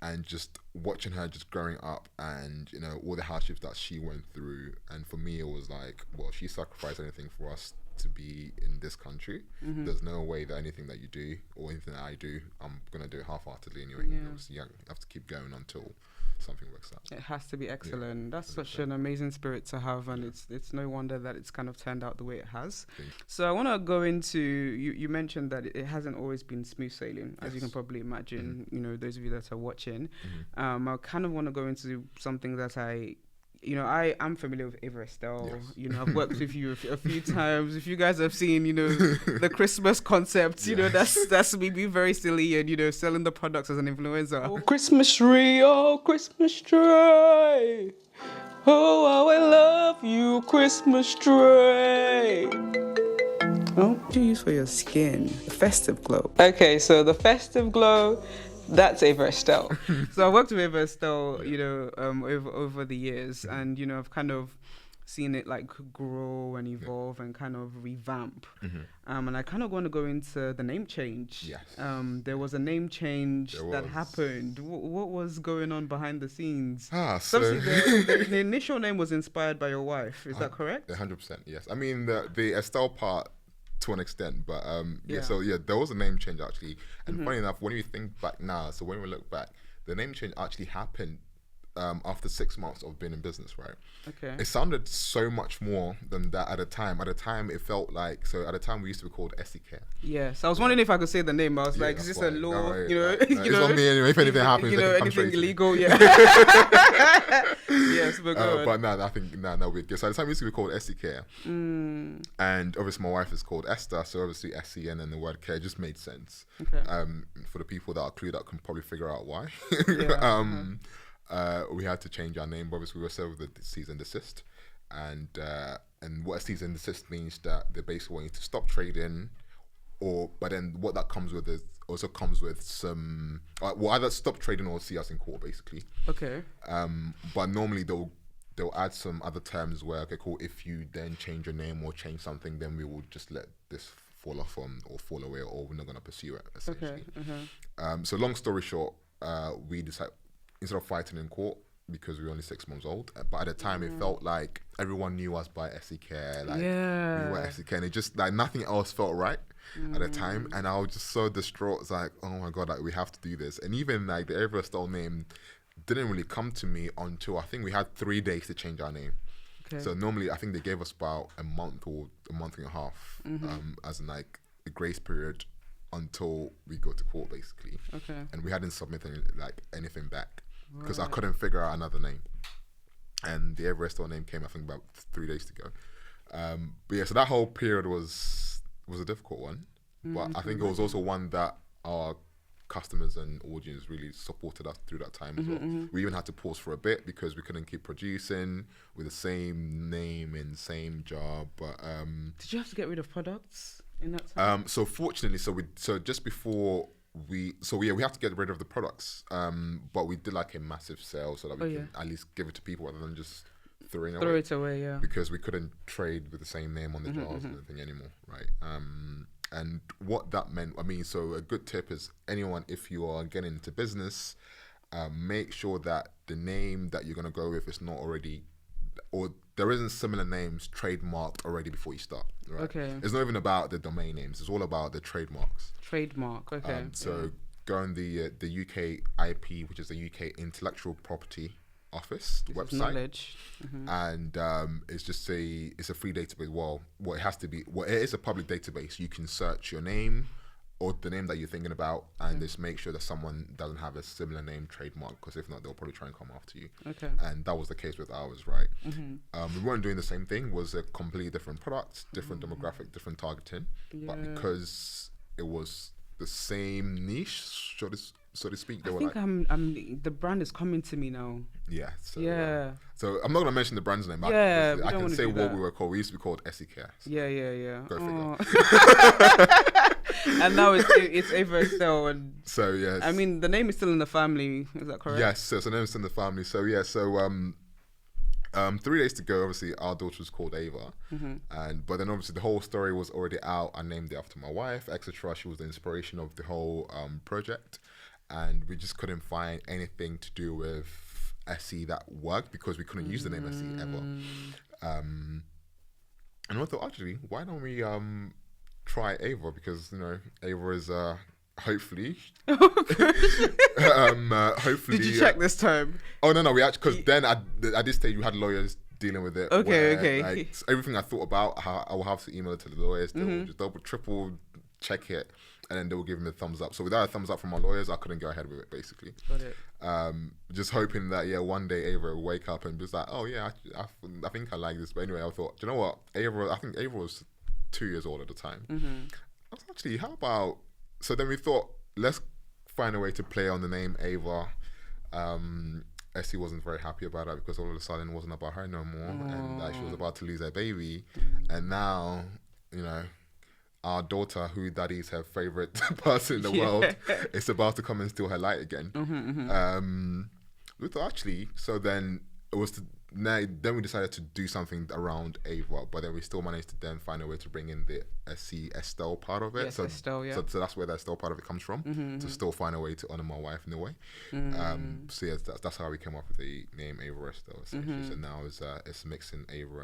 And just watching her just growing up and, you know, all the hardships that she went through. And for me, it was like, well, she sacrificed anything for us to be in this country. There's no way that anything that you do or anything that I do, I'm going to do it half-heartedly anyway. You know, so you have to keep going until something works out. It has to be excellent. That's such an amazing spirit to have, and it's no wonder that it's kind of turned out the way it has. So I want to go into, you mentioned that it hasn't always been smooth sailing, as you can probably imagine, you know, those of you that are watching. I kind of want to go into something that I'm familiar with Ava Estell. You know, I've worked with you a few times. If you guys have seen, you know, the Christmas concept, you know, that's me being very silly and, you know, selling the products as an influencer. Oh, Christmas tree, oh, Christmas tree. Oh, how I love you, Christmas tree. Oh, what do you use for your skin? The Festive Glow. Okay, so the Festive Glow, that's Ava Estell. So I worked with Ava Estell, you know, over the years, and, you know, I've kind of seen it like grow and evolve and kind of revamp. And I kind of want to go into the name change. Yes. There was a name change that happened. What was going on behind the scenes? So the initial name was inspired by your wife. Is that correct? 100%, yes. I mean, the Estelle part to an extent, but there was a name change actually. And funny enough, when you think back now, so when we look back, the name change actually happened after 6 months of being in business, right? Okay. It sounded so much more than that at the time. At the time, it felt like, so at the time we used to be called Care. Yes, I was wondering if I could say the name. I was like, is this a law? You know, it's on me anyway. If anything happens, you know, anything illegal, yeah. Yes, but go on. But no, I think no, we're good. So at the time we used to be called Care, and obviously my wife is called Esther, so obviously SEN and the word care just made sense. Okay. For the people that are clued up can probably figure out why. We had to change our name. Obviously, we were served with the cease and desist, and what a cease and desist means that they basically want you to stop trading, but then what that comes with is also comes with some either stop trading or see us in court, basically. Okay. But normally they'll add some other terms where, okay, cool, if you then change your name or change something, then we will just let this fall off or fall away, or we're not going to pursue it, essentially. Okay. So long story short, we decided, instead of fighting in court, because we were only 6 months old, but at the time it felt like everyone knew us by Care, like we were Care, and it just like nothing else felt right at the time, and I was just so distraught. It's like, oh my god, like we have to do this. And even like the Ava Estell name didn't really come to me until I think we had 3 days to change our name. Okay. So normally I think they gave us about a month or a month and a half as in like a grace period until we go to court, basically. Okay. And we hadn't submitted like anything back because I couldn't figure out another name. And the Ava Estell name came, I think, about 3 days to go. But yeah, so that whole period was a difficult one. But I think it was also one that our customers and audience really supported us through that time as well. We even had to pause for a bit because we couldn't keep producing with the same name and same job. But did you have to get rid of products in that time? So fortunately, so just before we have to get rid of the products. But we did like a massive sale so that we can at least give it to people rather than just throw it away. Yeah. Because we couldn't trade with the same name on the jars and everything anymore, right? And what that meant, I mean, so a good tip is anyone, if you are getting into business, make sure that the name that you're going to go with is not already, or there isn't similar names trademarked already before you start, right? Okay. It's not even about the domain names. It's all about the trademarks. Trademark, okay. Go on the UK IP, which is the UK Intellectual Property Office website. Knowledge. And it's a free database. Well, it is a public database. You can search your name or the name that you're thinking about and just make sure that someone doesn't have a similar name trademark, because if not, they'll probably try and come after you. Okay. And that was the case with ours, right? We weren't doing the same thing. It was a completely different product, different demographic, different targeting. But because it was the same niche, so to speak, I think I'm the brand is coming to me now. Yeah. So I'm not gonna mention the brand's name. I can say what we were called. We used to be called Care. So Yeah. Go figure. And now it's Ava Estell, and so yes. I mean, the name is still in the family. Is that correct? Yes. So the name is in the family. So yeah. So 3 days to go. Obviously, our daughter was called Ava, but then obviously the whole story was already out. I named it after my wife, etc. She was the inspiration of the whole project, and we just couldn't find anything to do with SE that worked because we couldn't use the name SE ever. And I thought, actually, why don't we try Ava, because Ava is hopefully. Hopefully. Did you check this time? Oh no, we actually, because then at this stage we had lawyers dealing with it. Okay. Like, everything I thought about, I will have to email it to the lawyers. They will just double, triple check it, and then they will give me a thumbs up. So without a thumbs up from my lawyers, I couldn't go ahead with it, basically. Got it. Just hoping that one day Ava will wake up and be like, oh yeah, I think I like this. But anyway, I thought, do you know what, I think Ava was 2 years old at the time. I was actually, how about, so then we thought, let's find a way to play on the name Ava. Essie wasn't very happy about that because all of a sudden it wasn't about her no more, and she was about to lose her baby, and now our daughter, who that is her favorite person in the world, is about to come and steal her light again. We thought, actually, so then it was then we decided to do something around Ava, but then we still managed to then find a way to bring in the Estelle part of it. Yes, so, Estelle, yeah. So that's where the Estelle part of it comes from, to still find a way to honor my wife in a way. So yeah, that's how we came up with the name Ava Estelle, essentially. So now it's mixing Ava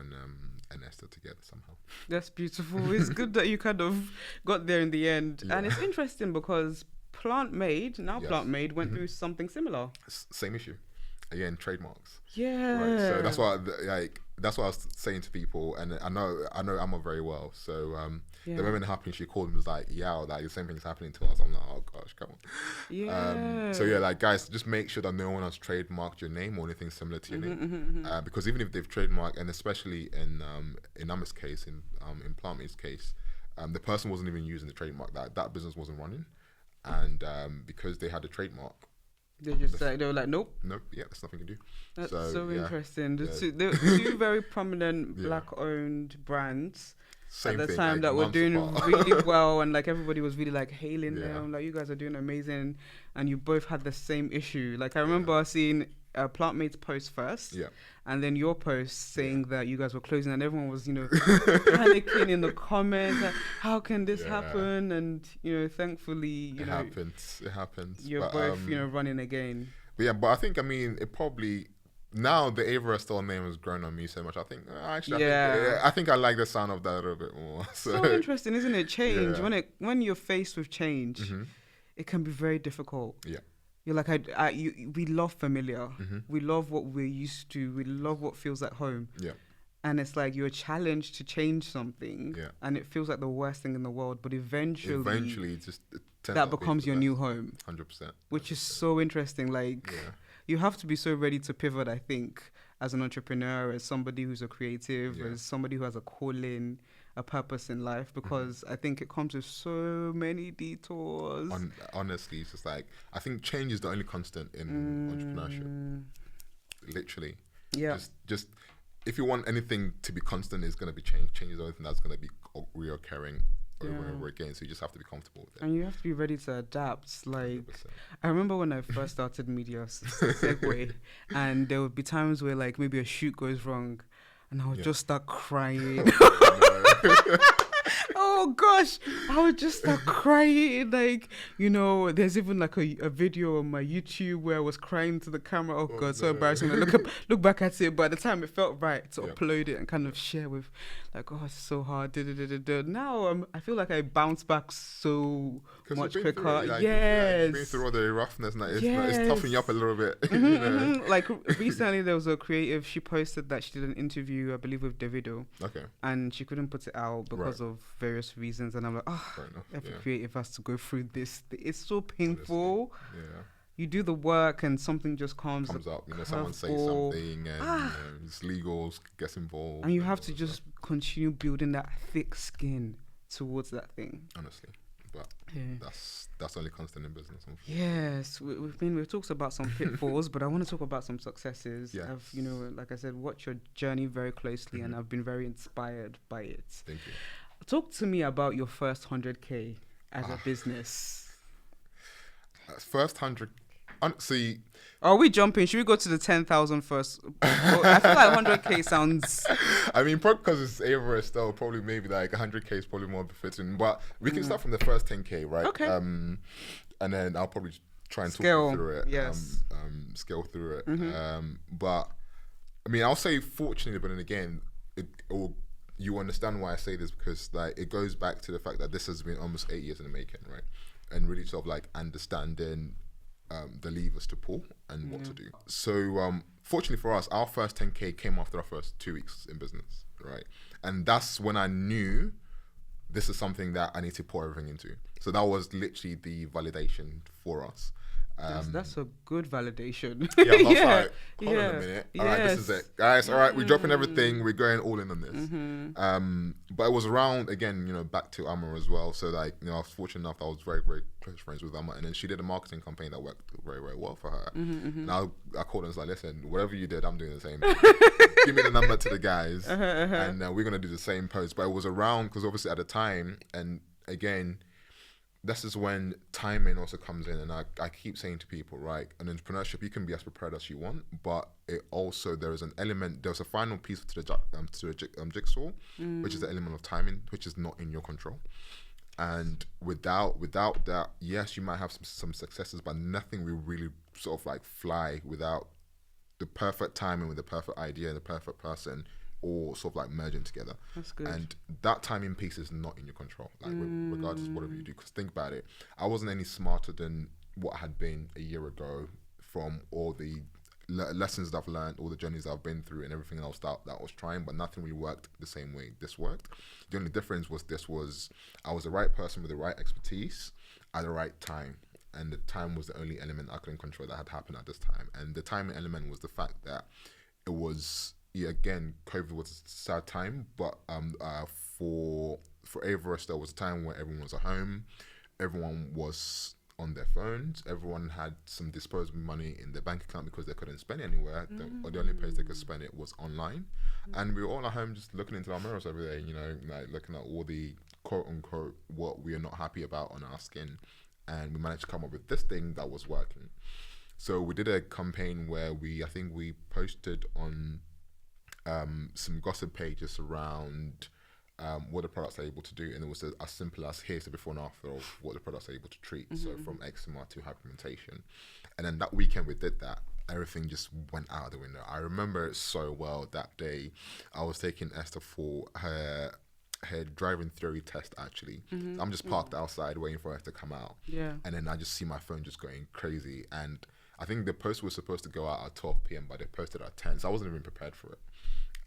and Esther together somehow. That's beautiful. It's good that you kind of got there in the end. Yeah. And it's interesting because Plant Made went through something similar. Same issue. Again, trademarks. Yeah. Right. So that's why I was saying to people, and I know Emma very well. So the moment it happened, she called me and was like, "Yeah, like the same thing's happening to us." I'm like, "Oh gosh, come on." Yeah. So yeah, like guys, just make sure that no one has trademarked your name or anything similar to your name, because even if they've trademarked, and especially in Emma's case, in Plant Mate's case, the person wasn't even using the trademark. That business wasn't running, and because they had a trademark. They were like, nope. Yeah, there's nothing to do. That's so interesting. The two very prominent black-owned brands at the time that were doing really well, and like everybody was really like hailing them, like you guys are doing amazing, and you both had the same issue. Like I remember seeing Plant Mate's post first, and then your post saying that you guys were closing, and everyone was panicking in the comments, like, how can this happen? And thankfully it happens. You're both running again. But I think, it probably, now the Ava Estell name has grown on me so much. I think I think I like the sound of that a little bit more. So interesting, isn't it? Change, when you're faced with change, it can be very difficult. Yeah. You're like, we love familiar. We love what we're used to. We love what feels like home. Yeah. And it's like you're challenged to change something, and it feels like the worst thing in the world. But eventually just that becomes your new home. 100%. Which is so interesting. Like, you have to be so ready to pivot, I think, as an entrepreneur, as somebody who's a creative, as somebody who has a calling, a purpose in life, because I think it comes with so many detours. Honestly, it's just like, I think change is the only constant in entrepreneurship. Literally. Yeah. Just if you want anything to be constant, it's going to be change. Change is the only thing that's going to be reoccurring over and over again. So you just have to be comfortable with it. And you have to be ready to adapt. Like, 100%. I remember when I first started media, segue, and there would be times where like maybe a shoot goes wrong, and I would just start crying. Oh gosh, I would just start crying. Like, there's even like a video on my YouTube where I was crying to the camera. Oh god, so embarrassing. I look back at it, but at the time it felt right to upload it and kind of share with, like, oh, it's so hard. Now I feel like I bounce back so much quicker. Yes, been through all the roughness, and it's toughening you up a little bit. Like recently, there was a creative. She posted that she did an interview, I believe, with Deliveroo. Okay. And she couldn't put it out because of various reasons, and I'm like, every creative has to go through this. It's so painful. Honestly, yeah. You do the work and something just comes up. Someone says something and it's legal, gets involved, and you have to just continue building that thick skin towards that thing. Honestly, but that's only constant in business. Yes, we've talked about some pitfalls, but I want to talk about some successes. Yes. I've like I said, watched your journey very closely, and I've been very inspired by it. Thank you. Talk to me about your first 100K as a business. First 100K See, Are we jumping? Should we go to the 10,000 first? I feel like 100K sounds. I mean, probably because it's Ava Estell, probably maybe like 100K is probably more befitting. But we can start from the first 10K, right? Okay. And then I'll probably try and Scale, talk you through it. yes. Scale through it. But I mean, I'll say fortunately, but then again, you understand why I say this, because like it goes back to the fact that this has been almost 8 years in the making, right? And really sort of like understanding the levers to pull and what to do. So fortunately for us, our first 10K came after our first 2 weeks in business, right? And that's when I knew this is something that I need to pour everything into. So that was literally the validation for us. That's a good validation. Yeah, I was Yeah, like, hold on yeah, a minute. All right, this is yes. it. Guys, all right, we're dropping everything. We're going all in on this. But it was around, again, back to Amma as well. So, like, I was fortunate enough that I was very, very close friends with Amma. And then she did a marketing campaign that worked very, very well for her. And I called her and was like, listen, whatever you did, I'm doing the same thing. Give me the number to the guys. And we're going to do the same post. But it was around, because obviously at the time, and again, this is when timing also comes in, and I keep saying to people, right, in entrepreneurship, you can be as prepared as you want, but it also, there's a final piece to the jigsaw, which is the element of timing, which is not in your control. And without that, yes, you might have some successes, but nothing will really sort of like fly without the perfect timing, with the perfect idea and the perfect person, all sort of like merging together. That's good. And that timing piece is not in your control, like regardless of whatever you do. Because think about it, I wasn't any smarter than what I had been a year ago from all the lessons that I've learned, all the journeys that I've been through, and everything else that I was trying, but nothing really worked the same way this worked. The only difference was I was the right person with the right expertise at the right time. And the time was the only element I couldn't control that had happened at this time. And the timing element was the fact that it was, again, COVID was a sad time, but for Ava Estell, was a time where everyone was at home, everyone was on their phones, everyone had some disposable money in their bank account because they couldn't spend it anywhere, or the only place they could spend it was online. And we were all at home just looking into our mirrors every day, like looking at all the quote unquote what we are not happy about on our skin, and we managed to come up with this thing that was working. So we did a campaign where I think we posted on some gossip pages around what the products are able to do, and it was as simple as here's the before and after of what the products are able to treat. So from eczema to hyperpigmentation. And then that weekend we did that, everything just went out of the window. I remember it so well. That day I was taking Esther for her driving theory test, actually. I'm just parked outside waiting for her to come out, and then I just see my phone just going crazy. And I think the post was supposed to go out at 12 p.m, but they posted at 10, so I wasn't even prepared for it.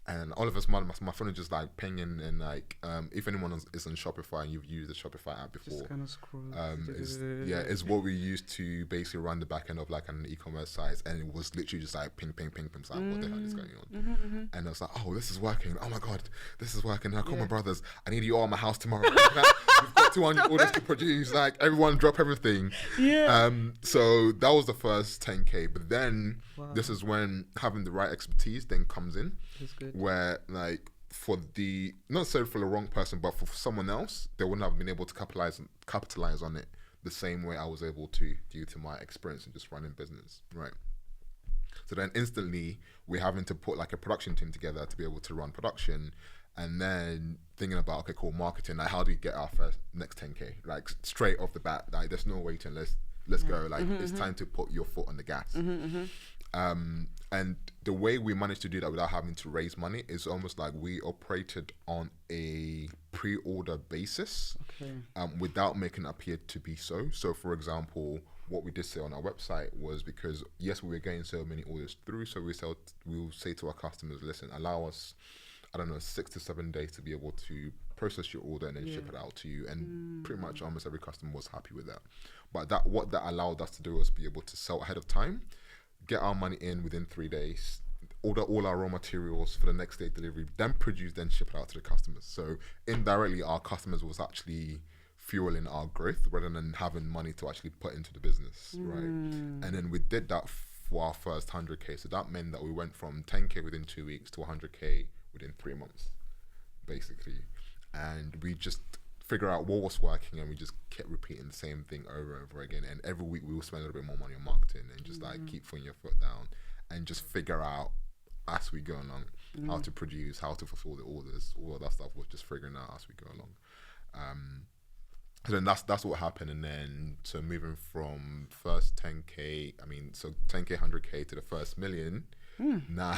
And all of a sudden, my phone is just like pinging, and like, if anyone is on Shopify and you've used the Shopify app before, Just kind of scroll. it's what we used to basically run the back end of like an e-commerce site, and it was literally just like ping, ping, ping, ping. It's like, what the hell is going on? And I was like, oh, this is working. Oh my god, this is working. I call my brothers. I need you all at my house tomorrow. We've got 200 orders to produce. Like, everyone, drop everything. So that was the first 10K. But then this is when having the right expertise then comes in. That's good. Where like not necessarily for the wrong person, but for someone else, they wouldn't have been able to capitalize on it the same way I was able to, due to my experience in just running business, right? So then instantly we're having to put like a production team together to be able to run production, and then thinking about, okay, cool, marketing, like how do we get our next 10K, like straight off the bat, like there's no waiting, let's go, like it's time to put your foot on the gas. And the way we managed to do that without having to raise money is almost like we operated on a pre-order basis, without making it appear to be so. So, for example, what we did say on our website was, because yes, we were getting so many orders through, so we'll say to our customers, listen, allow us, 6 to 7 days to be able to process your order and then ship it out to you. And pretty much almost every customer was happy with that. But what that allowed us to do was be able to sell ahead of time, get our money in within 3 days, order all our raw materials for the next day delivery, then produce, then ship it out to the customers. So indirectly, our customers was actually fueling our growth rather than having money to actually put into the business, right? And then we did that for our first 100K. So that meant that we went from 10K within 2 weeks to 100K within 3 months, basically. And we just figure out what was working, and we just kept repeating the same thing over and over again. And every week we will spend a little bit more money on marketing and just like keep putting your foot down and just figure out as we go along how to produce, how to fulfill the orders. All of that stuff was just figuring out as we go along. So then that's what happened. And then so moving from first 10K, so 10K, 100K to the first million. Now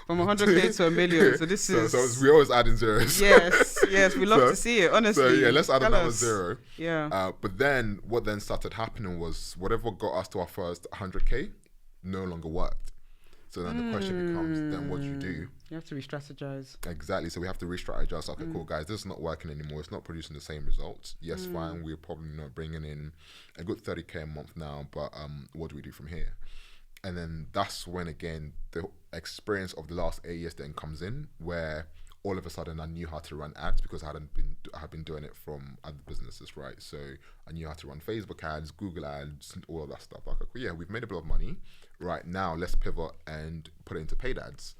from 100K to a million. So this is. So we always adding zeros. Yes, we love to see it. Honestly. So yeah, let's add another zero. Yeah. But then what then started happening was whatever got us to our first 100K no longer worked. So then the question becomes, then what do you do? You have to re-strategize. Exactly. So we have to re-strategize. Okay, cool, guys, this is not working anymore. It's not producing the same results. Yes, fine. We're probably not bringing in a good 30K a month now, but what do we do from here? And then that's when, again, the experience of the last 8 years then comes in, where all of a sudden I knew how to run ads because I had been doing it from other businesses, right? So I knew how to run Facebook ads, Google ads, all of that stuff. Like, yeah, we've made a bit of money. Right now, let's pivot and put it into paid ads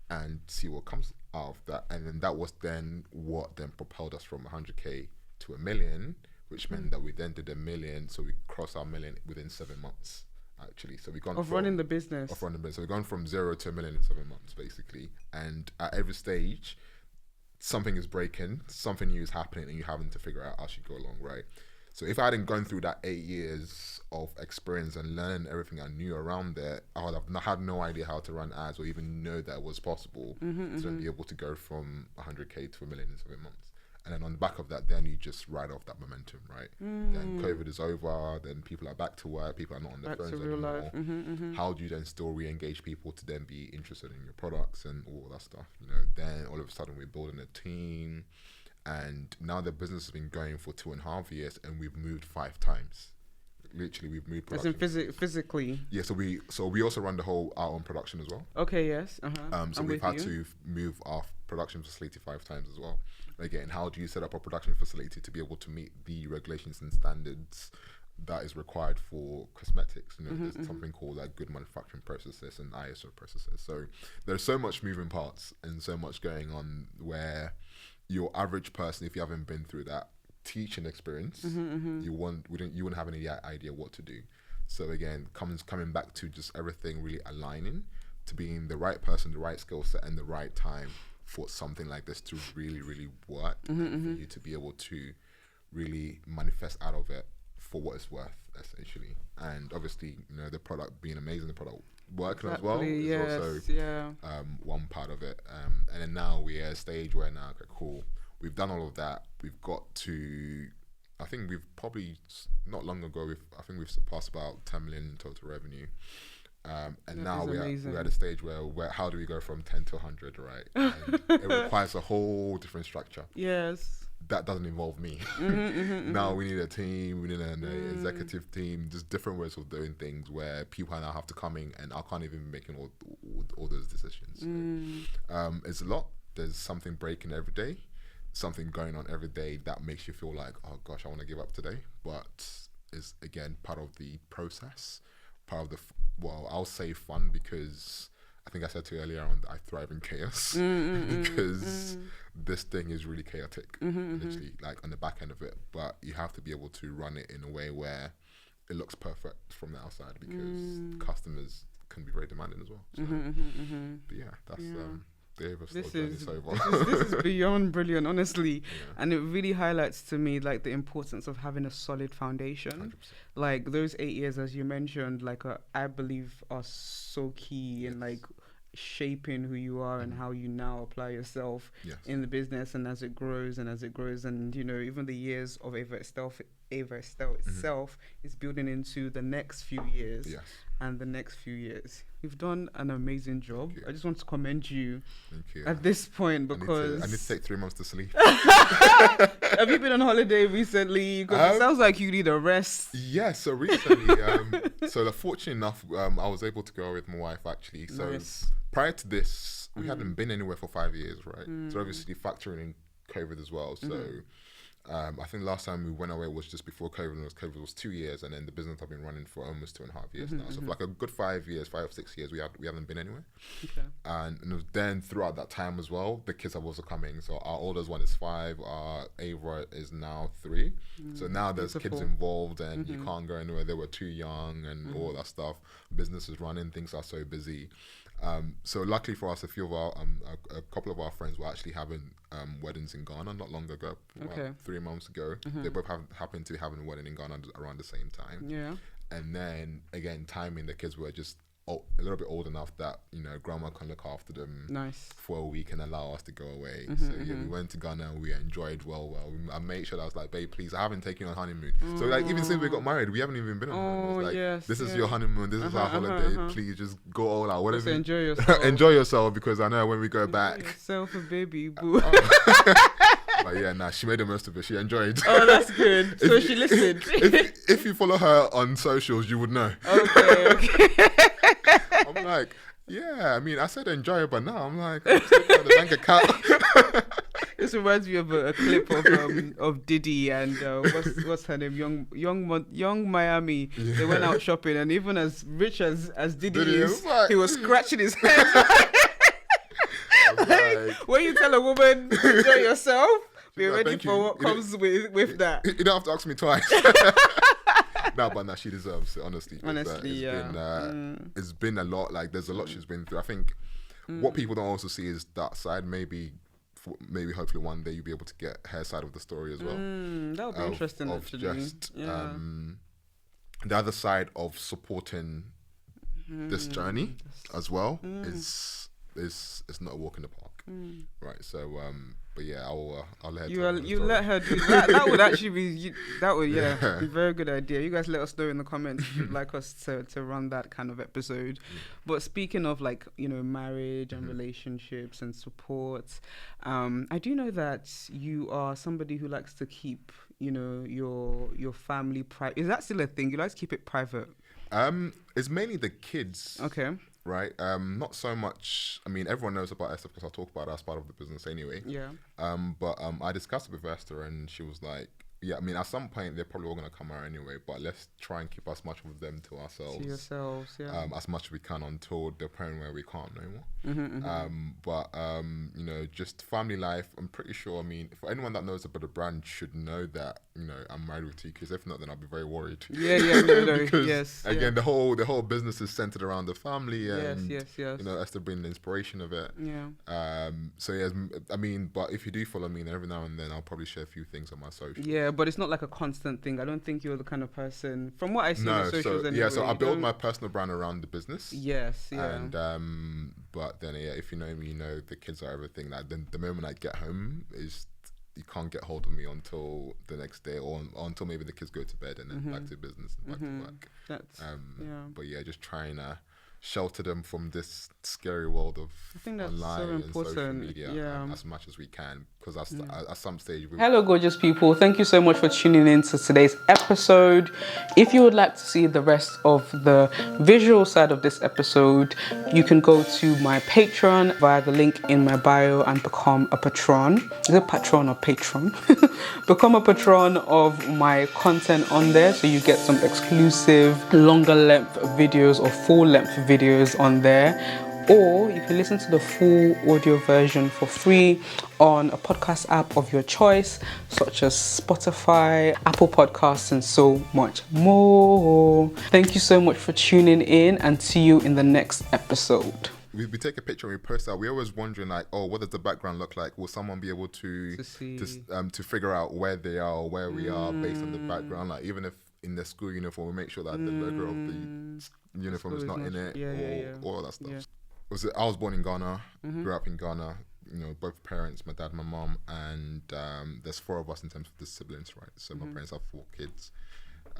and see what comes out of that. And then that was then what then propelled us from 100K to a million, which meant that we then did a million. So we crossed our million within 7 months. Actually, so we've gone running the business. So we've gone from 0 to a million in 7 months, basically. And at every stage, something is breaking, something new is happening, and you're having to figure out as you go along, right? So if I hadn't gone through that 8 years of experience and learned everything I knew around it, I would have had no idea how to run ads or even know that it was possible to be able to go from 100K to a million in 7 months. And then on the back of that, then you just ride off that momentum, right? Then COVID is over, then people are back to work, people are not on their phones anymore. How do you then still re-engage people to then be interested in your products and all that stuff? Then all of a sudden we're building a team, and now the business has been going for 2.5 years, and we've moved 5 times. Literally, we've moved production. As in physically? Yeah, so we also run our own production as well. Okay, yes. So we've had to move our production facility 5 times as well. Again, how do you set up a production facility to be able to meet the regulations and standards that is required for cosmetics? There's something called like good manufacturing processes and ISO processes. So there's so much moving parts and so much going on where your average person, if you haven't been through that teaching experience, you wouldn't have any idea what to do. So again, coming back to just everything really aligning to being the right person, the right skill set, and the right time for something like this to really, really work, and for you to be able to really manifest out of it for what it's worth, essentially. And obviously, the product being amazing, the product working as well is also one part of it. And then now we're at a stage where now, okay, cool, we've done all of that. We've got to, I think we've probably, not long ago, I think we've surpassed about 10 million in total revenue. And that now we're at a stage where how do we go from 10 to 100, right? And it requires a whole different structure. Yes. That doesn't involve me. Now we need a team, we need an executive team, just different ways of doing things where people now have to come in, and I can't even be making all those decisions. So, it's a lot. There's something breaking every day, something going on every day that makes you feel like, oh gosh, I want to give up today. But it's, again, part of the process, part of the, I'll say fun, because I think I said to you earlier on that I thrive in chaos because this thing is really chaotic, literally, like on the back end of it. But you have to be able to run it in a way where it looks perfect from the outside, because customers can be very demanding as well. So, but yeah, that's the Ava Estell journey so far. This is beyond brilliant, honestly. And it really highlights to me like the importance of having a solid foundation. 100%. Like those 8 years, as you mentioned, like I believe are so key in like shaping who you are and how you now apply yourself in the business, and as it grows and even the years of Ava Estell itself is building into the next few years and the next few years. You've done an amazing job. I just want to commend you at this point, because I need to take 3 months to sleep. Have you been on holiday recently? Because it sounds like you need a rest. Yeah, so recently, fortunate enough, I was able to go with my wife, actually. So prior to this, we hadn't been anywhere for 5 years, right? So obviously factoring in COVID as well. So I think last time we went away was just before COVID, and COVID was 2 years, and then the business I've been running for almost 2.5 years now. So for like a good 5 years, 5 or 6 years, we haven't been anywhere. Okay. And it was then throughout that time as well, the kids have also coming. So our oldest one is 5, our Ava is now 3. So now there's kids involved, and you can't go anywhere. They were too young and all that stuff. Business is running, things are so busy. So luckily for us, a few of our a couple of our friends were actually having weddings in Ghana not long ago, about 3 months ago. They both happened to be having a wedding in Ghana around the same time. Yeah. And then again, timing, the kids were just a little bit old enough that, you know, grandma can look after them for a week and allow us to go away. So yeah, we went to Ghana and we enjoyed well. I made sure that I was like, babe, please, I haven't taken you on honeymoon. So like, even since we got married, we haven't even been on honeymoon. Like, this is your honeymoon, this is our holiday. Please just go all out. Whatever. Just enjoy yourself. Enjoy yourself, because I know when we go back. Yourself a baby, boo. But yeah, she made the most of it. She enjoyed. Oh, that's good. So she listened. If you follow her on socials, you would know. Okay. I'm like, yeah, I mean, I said enjoy it, but now I'm like, I'm sticking on the bank account. This reminds me of a clip of Diddy and what's her name, young Miami. Yeah. They went out shopping, and even as rich as Diddy is, he was scratching his head. Like, when you tell a woman enjoy yourself, be ready for what comes with that. You don't have to ask me twice. But she deserves it, honestly. It's been a lot. Like, there's a lot she's been through. I think what people don't also see is that side. Maybe hopefully one day you'll be able to get her side of the story as well. That would be interesting, actually. Just the other side of supporting this journey as well is not a walk in the park, right? So but yeah, I'll let her. You let her do that. That would actually be be a very good idea. You guys let us know in the comments if you'd like us to run that kind of episode. But speaking of, like, you know, marriage and relationships and support, I do know that you are somebody who likes to keep, you know, your family private. Is that still a thing? You like to keep it private? It's mainly the kids. Okay. Right. Not so much. I mean, everyone knows about Esther because I talk about her as part of the business anyway. Yeah. But I discussed it with Esther, and she was like, yeah, I mean, at some point they're probably all going to come out anyway, but let's try and keep as much of them to ourselves. To yourselves, yeah. As much as we can until the point where we can't no more. But you know, just family life, I'm pretty sure, I mean, for anyone that knows about the brand should know that, you know, I'm married with 2 kids. If not, then I'll be very worried. No, because again, the whole business is centered around the family, and yes. You know, Esther being the inspiration of it. Yeah. So yeah, I mean, but if you do follow me, then every now and then I'll probably share a few things on my socials. Yeah, but it's not like a constant thing. I don't think you're the kind of person, from what I see on socials. So I build my personal brand around the business. Yes, yeah. And but then if you know me, you know the kids are everything. Like the moment I get home is, you can't get hold of me until the next day, or until maybe the kids go to bed, and then back to business and back to work. But yeah, just trying to shelter them from this scary world of online and social media as much as we can, because at some stage Hello gorgeous people, thank you so much for tuning in to today's episode. If you would like to see the rest of the visual side of this episode, you can go to my Patreon via the link in my bio and become a patron. Is it patron or patron? Become a patron of my content on there, so you get some exclusive longer length videos or full length videos on there, or you can listen to the full audio version for free on a podcast app of your choice, such as Spotify, Apple Podcasts, and so much more. Thank you so much for tuning in, and see you in the next episode. We take a picture and we post that. We're always wondering, like, oh, what does the background look like? Will someone be able to figure out where they are or where we are based on the background? Like, even if in the school uniform, we make sure that the logo of the uniform is not in it, or all that stuff. Yeah. I was born in Ghana, grew up in Ghana. You know, both parents, my dad, my mom, and there's 4 of us in terms of the siblings, right? So my parents have 4 kids.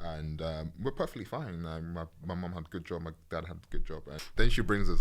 And we're perfectly fine. My mom had a good job, my dad had a good job. And then she brings us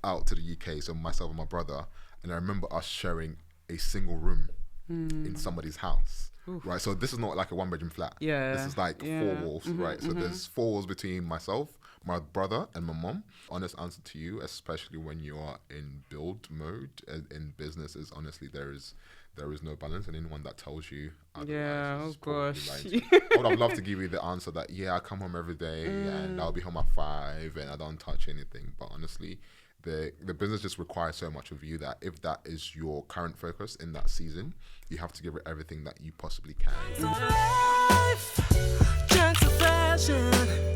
out to the UK, so myself and my brother, and I remember us sharing a single room in somebody's house. Oof. Right, so this is not like a 1-bedroom flat. Yeah, this is like 4 walls, right? So there's 4 walls between myself, my brother, and my mom. Honest answer to you, especially when you are in build mode in business, is honestly there is there is no balance, and anyone that tells you otherwise Yeah, is oh probably gosh. lying to you. I would have loved to give you the answer that, yeah, I come home every day and I'll be home at 5 and I don't touch anything. But honestly, the business just requires so much of you that if that is your current focus in that season, you have to give it everything that you possibly can. Life, chunks of passion.